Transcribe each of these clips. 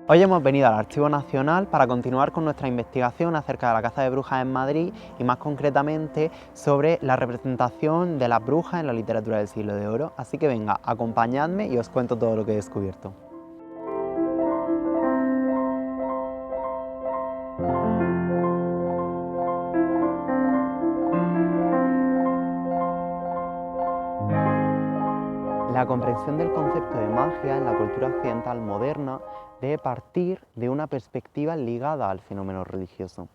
Hoy hemos venido al Archivo Nacional para continuar con nuestra investigación acerca de la caza de brujas en Madrid y más concretamente sobre la representación de las brujas en la literatura del Siglo de Oro. Así que venga, acompañadme y os cuento todo lo que he descubierto. La comprensión del concepto de magia en la cultura occidental moderna debe partir de una perspectiva ligada al fenómeno religioso.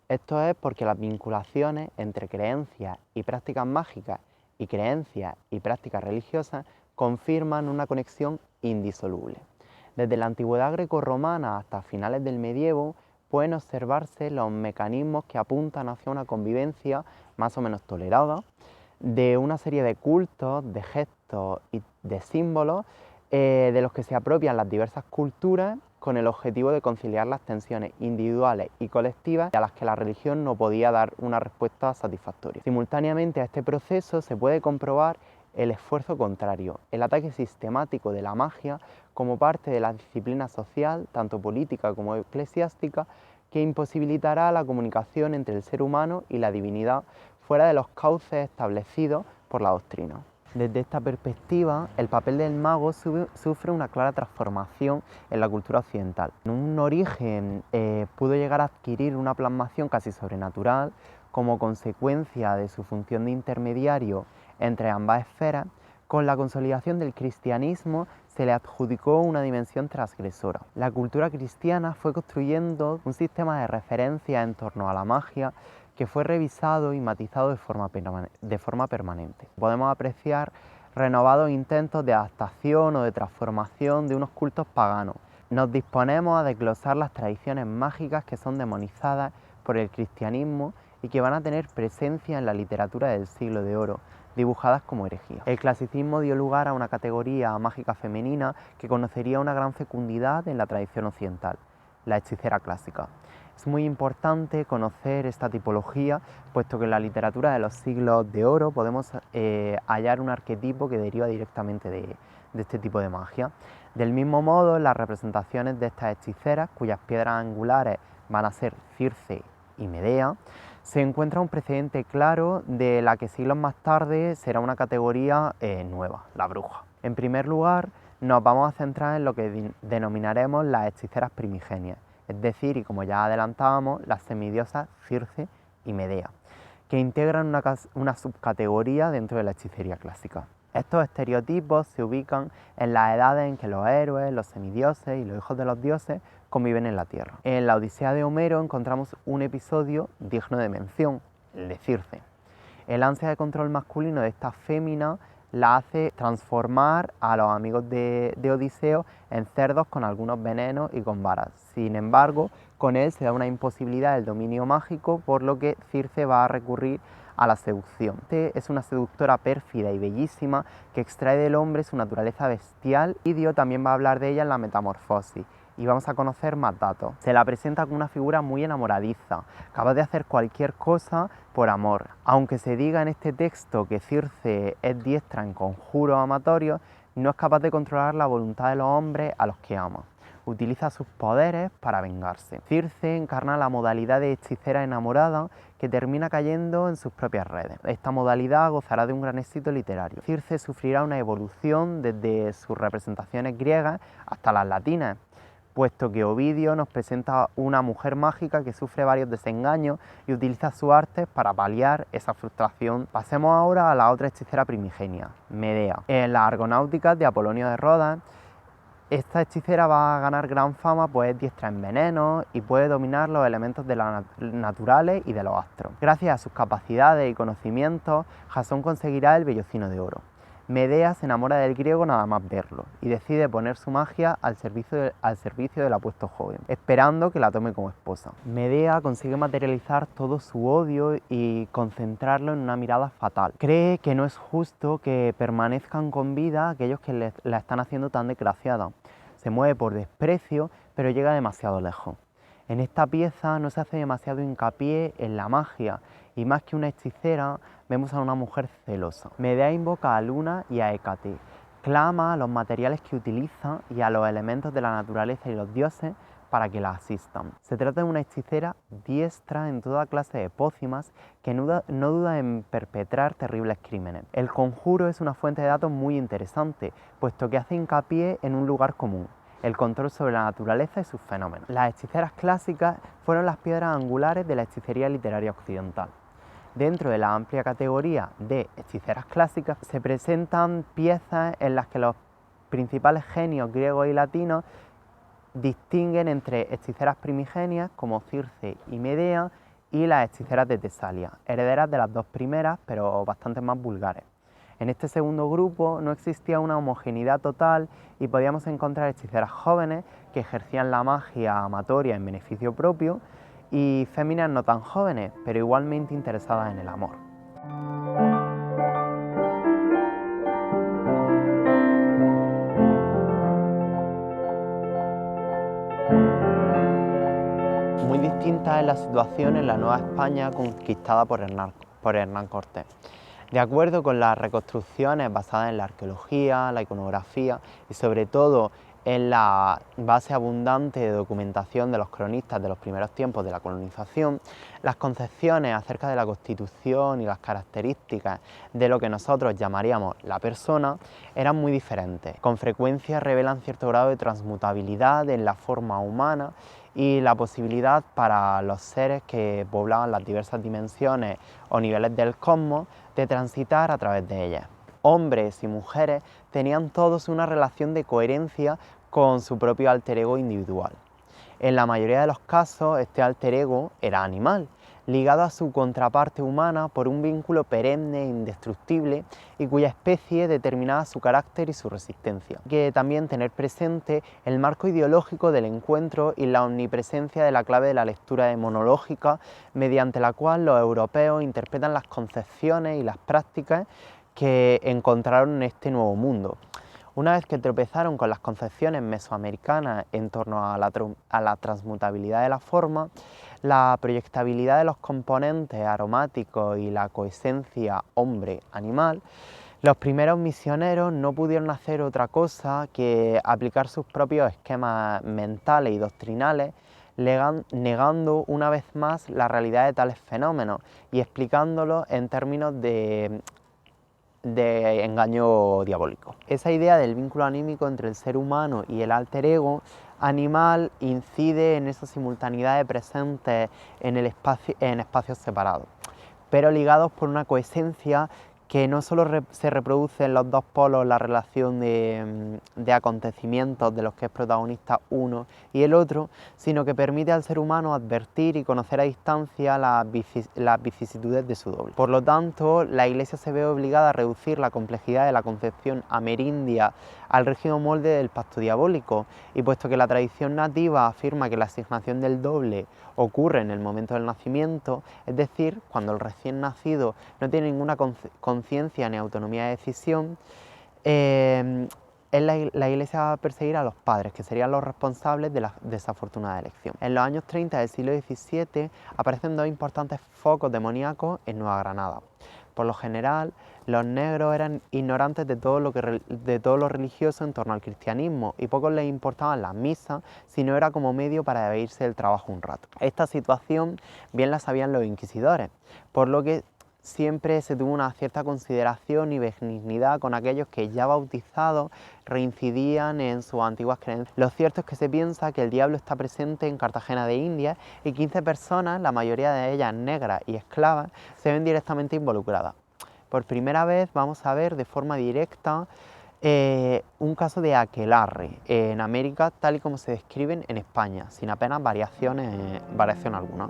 Esto es porque las vinculaciones entre creencias y prácticas mágicas y creencias y prácticas religiosas confirman una conexión indisoluble. Desde la antigüedad grecorromana hasta finales del medievo pueden observarse los mecanismos que apuntan hacia una convivencia más o menos tolerada de una serie de cultos, de gestos y de símbolos de los que se apropian las diversas culturas con el objetivo de conciliar las tensiones individuales y colectivas a las que la religión no podía dar una respuesta satisfactoria. Simultáneamente a este proceso se puede comprobar el esfuerzo contrario, el ataque sistemático de la magia como parte de la disciplina social, tanto política como eclesiástica, que imposibilitará la comunicación entre el ser humano y la divinidad fuera de los cauces establecidos por la doctrina. Desde esta perspectiva, el papel del mago sufre una clara transformación en la cultura occidental. En un origen pudo llegar a adquirir una plasmación casi sobrenatural como consecuencia de su función de intermediario entre ambas esferas. Con la consolidación del cristianismo se le adjudicó una dimensión transgresora. La cultura cristiana fue construyendo un sistema de referencia en torno a la magia que fue revisado y matizado de forma permanente. Podemos apreciar renovados intentos de adaptación o de transformación de unos cultos paganos. Nos disponemos a desglosar las tradiciones mágicas que son demonizadas por el cristianismo y que van a tener presencia en la literatura del Siglo de Oro, dibujadas como herejías. El clasicismo dio lugar a una categoría mágica femenina que conocería una gran fecundidad en la tradición occidental, la hechicera clásica. Es muy importante conocer esta tipología, puesto que en la literatura de los siglos de oro podemos hallar un arquetipo que deriva directamente de este tipo de magia. Del mismo modo, en las representaciones de estas hechiceras, cuyas piedras angulares van a ser Circe y Medea, se encuentra un precedente claro de la que siglos más tarde será una categoría nueva, la bruja. En primer lugar, nos vamos a centrar en lo que denominaremos las hechiceras primigenias, es decir, y como ya adelantábamos, las semidiosas Circe y Medea, que integran una subcategoría dentro de la hechicería clásica. Estos estereotipos se ubican en las edades en que los héroes, los semidioses y los hijos de los dioses conviven en la Tierra. En la Odisea de Homero encontramos un episodio digno de mención, el de Circe. El ansia de control masculino de esta fémina la hace transformar a los amigos de Odiseo en cerdos con algunos venenos y con varas. Sin embargo, con él se da una imposibilidad del dominio mágico, por lo que Circe va a recurrir a la seducción. Es una seductora pérfida y bellísima que extrae del hombre su naturaleza bestial, y Dio también va a hablar de ella en la Metamorfosis. Y vamos a conocer más datos. Se la presenta como una figura muy enamoradiza, capaz de hacer cualquier cosa por amor. Aunque se diga en este texto que Circe es diestra en conjuros amatorios, no es capaz de controlar la voluntad de los hombres a los que ama. Utiliza sus poderes para vengarse. Circe encarna la modalidad de hechicera enamorada que termina cayendo en sus propias redes. Esta modalidad gozará de un gran éxito literario. Circe sufrirá una evolución desde sus representaciones griegas hasta las latinas, puesto que Ovidio nos presenta una mujer mágica que sufre varios desengaños y utiliza su arte para paliar esa frustración. Pasemos ahora a la otra hechicera primigenia, Medea. En las Argonáuticas de Apolonio de Rodas, esta hechicera va a ganar gran fama, pues es diestra en venenos y puede dominar los elementos de las naturales y de los astros. Gracias a sus capacidades y conocimientos, Jasón conseguirá el vellocino de oro. Medea se enamora del griego nada más verlo y decide poner su magia al servicio del apuesto joven, esperando que la tome como esposa. Medea consigue materializar todo su odio y concentrarlo en una mirada fatal. Cree que no es justo que permanezcan con vida aquellos que la están haciendo tan desgraciada. Se mueve por desprecio, pero llega demasiado lejos. En esta pieza no se hace demasiado hincapié en la magia, y más que una hechicera, vemos a una mujer celosa. Medea invoca a Luna y a Hécate, clama a los materiales que utiliza y a los elementos de la naturaleza y los dioses para que la asistan. Se trata de una hechicera diestra en toda clase de pócimas que no duda en perpetrar terribles crímenes. El conjuro es una fuente de datos muy interesante, puesto que hace hincapié en un lugar común: el control sobre la naturaleza y sus fenómenos. Las hechiceras clásicas fueron las piedras angulares de la hechicería literaria occidental. Dentro de la amplia categoría de hechiceras clásicas se presentan piezas en las que los principales genios griegos y latinos distinguen entre hechiceras primigenias como Circe y Medea y las hechiceras de Tesalia, herederas de las dos primeras pero bastante más vulgares. En este segundo grupo no existía una homogeneidad total y podíamos encontrar hechiceras jóvenes que ejercían la magia amatoria en beneficio propio y féminas no tan jóvenes pero igualmente interesadas en el amor. Muy distinta es la situación en la Nueva España conquistada por Hernán Cortés. De acuerdo con las reconstrucciones basadas en la arqueología, la iconografía y sobre todo en la base abundante de documentación de los cronistas de los primeros tiempos de la colonización, las concepciones acerca de la Constitución y las características de lo que nosotros llamaríamos la persona eran muy diferentes. Con frecuencia revelan cierto grado de transmutabilidad en la forma humana y la posibilidad para los seres que poblaban las diversas dimensiones o niveles del cosmos de transitar a través de ellas. Hombres y mujeres tenían todos una relación de coherencia con su propio alter ego individual. En la mayoría de los casos, este alter ego era animal, ligado a su contraparte humana por un vínculo perenne e indestructible y cuya especie determinaba su carácter y su resistencia. Hay que también tener presente el marco ideológico del encuentro y la omnipresencia de la clave de la lectura demonológica, mediante la cual los europeos interpretan las concepciones y las prácticas que encontraron en este nuevo mundo. Una vez que tropezaron con las concepciones mesoamericanas en torno a la transmutabilidad de la forma, la proyectabilidad de los componentes aromáticos y la coesencia hombre-animal, los primeros misioneros no pudieron hacer otra cosa que aplicar sus propios esquemas mentales y doctrinales, negando una vez más la realidad de tales fenómenos y explicándolos en términos de engaño diabólico. Esa idea del vínculo anímico entre el ser humano y el alter ego animal incide en esa simultaneidad de presentes en espacios separados, pero ligados por una coesencia que no solo se reproduce en los dos polos la relación de acontecimientos de los que es protagonista uno y el otro, sino que permite al ser humano advertir y conocer a distancia las vicisitudes de su doble. Por lo tanto, la Iglesia se ve obligada a reducir la complejidad de la concepción amerindia al rígido molde del pacto diabólico, y puesto que la tradición nativa afirma que la asignación del doble ocurre en el momento del nacimiento, es decir, cuando el recién nacido no tiene ninguna conciencia ni autonomía de decisión, la Iglesia va a perseguir a los padres, que serían los responsables de la desafortunada elección. En los años 30 del siglo XVII aparecen dos importantes focos demoníacos en Nueva Granada. Por lo general, los negros eran ignorantes de todo lo religioso en torno al cristianismo y pocos les importaban las misas, sino era como medio para evadirse del trabajo un rato. Esta situación bien la sabían los inquisidores, por lo que siempre se tuvo una cierta consideración y benignidad con aquellos que ya bautizados reincidían en sus antiguas creencias. Lo cierto es que se piensa que el diablo está presente en Cartagena de Indias y 15 personas, la mayoría de ellas negras y esclavas, se ven directamente involucradas. Por primera vez vamos a ver de forma directa un caso de aquelarre en América, tal y como se describen en España, sin apenas variación alguna.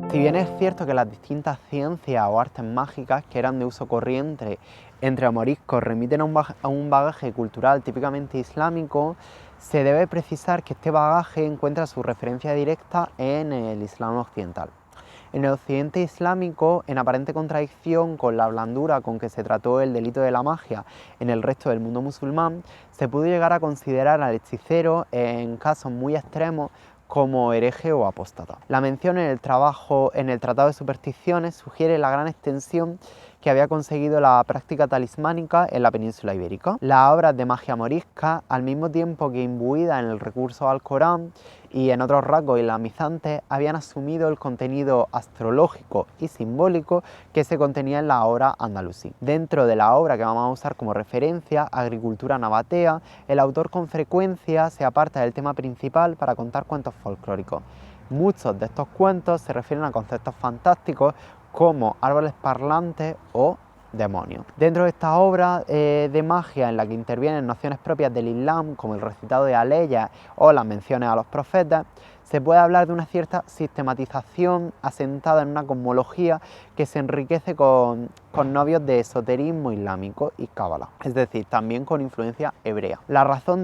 Si bien es cierto que las distintas ciencias o artes mágicas que eran de uso corriente entre moriscos remiten a un bagaje cultural típicamente islámico, se debe precisar que este bagaje encuentra su referencia directa en el Islam occidental. En el occidente islámico, en aparente contradicción con la blandura con que se trató el delito de la magia en el resto del mundo musulmán, se pudo llegar a considerar al hechicero, en casos muy extremos, como hereje o apóstata. La mención en el Tratado de Supersticiones sugiere la gran extensión que había conseguido la práctica talismánica en la península ibérica. Las obras de magia morisca, al mismo tiempo que imbuidas en el recurso al Corán y en otros rasgos islamizantes, habían asumido el contenido astrológico y simbólico que se contenía en la obra andalusí. Dentro de la obra que vamos a usar como referencia, Agricultura Nabatea, el autor con frecuencia se aparta del tema principal para contar cuentos folclóricos. Muchos de estos cuentos se refieren a conceptos fantásticos como árboles parlantes o demonios. Dentro de esta obra de magia en la que intervienen nociones propias del Islam, como el recitado de aleyas o las menciones a los profetas, se puede hablar de una cierta sistematización asentada en una cosmología que se enriquece con novios de esoterismo islámico y cábala, es decir, también con influencia hebrea. La razón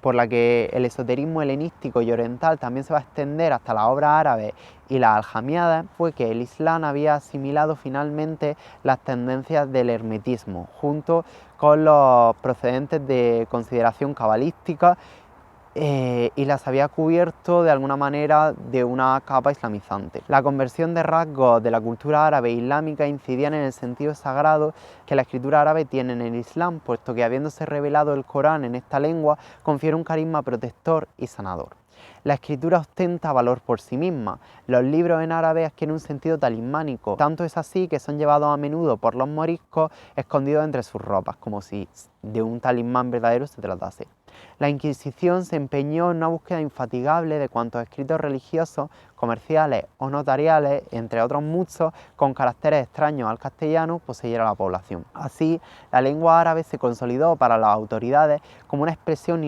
por la que el esoterismo helenístico y oriental también se va a extender hasta las obras árabes y las aljamiadas fue que el Islam había asimilado finalmente las tendencias del hermetismo junto con los procedentes de consideración cabalística y las había cubierto de alguna manera de una capa islamizante. La conversión de rasgos de la cultura árabe e islámica incidían en el sentido sagrado que la escritura árabe tiene en el Islam, puesto que habiéndose revelado el Corán en esta lengua, confiere un carisma protector y sanador. La escritura ostenta valor por sí misma. Los libros en árabe adquieren un sentido talismánico. Tanto es así que son llevados a menudo por los moriscos escondidos entre sus ropas, como si de un talismán verdadero se tratase. La Inquisición se empeñó en una búsqueda infatigable de cuantos escritos religiosos, comerciales o notariales, entre otros muchos, con caracteres extraños al castellano, poseyera la población. Así, la lengua árabe se consolidó para las autoridades como una expresión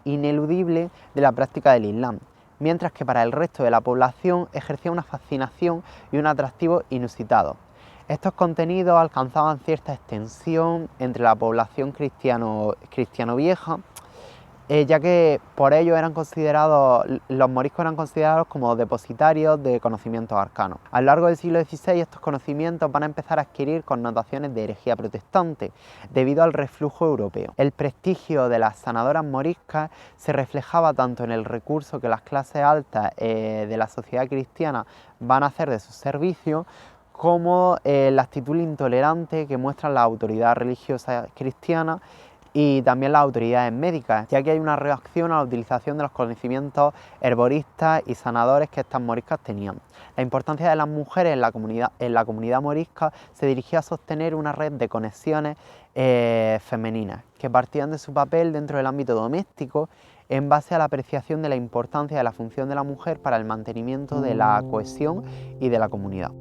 ineludible de la práctica del Islam, mientras que para el resto de la población ejercía una fascinación y un atractivo inusitado. Estos contenidos alcanzaban cierta extensión entre la población cristiano vieja, ya que por ello los moriscos eran considerados como depositarios de conocimientos arcanos. A lo largo del siglo XVI estos conocimientos van a empezar a adquirir connotaciones de herejía protestante, debido al reflujo europeo. El prestigio de las sanadoras moriscas se reflejaba tanto en el recurso que las clases altas de la sociedad cristiana van a hacer de sus servicios, como la actitud intolerante que muestran las autoridades religiosas cristianas y también las autoridades médicas, ya que hay una reacción a la utilización de los conocimientos herboristas y sanadores que estas moriscas tenían. La importancia de las mujeres en la comunidad morisca se dirigía a sostener una red de conexiones femeninas, que partían de su papel dentro del ámbito doméstico en base a la apreciación de la importancia de la función de la mujer para el mantenimiento de la cohesión y de la comunidad.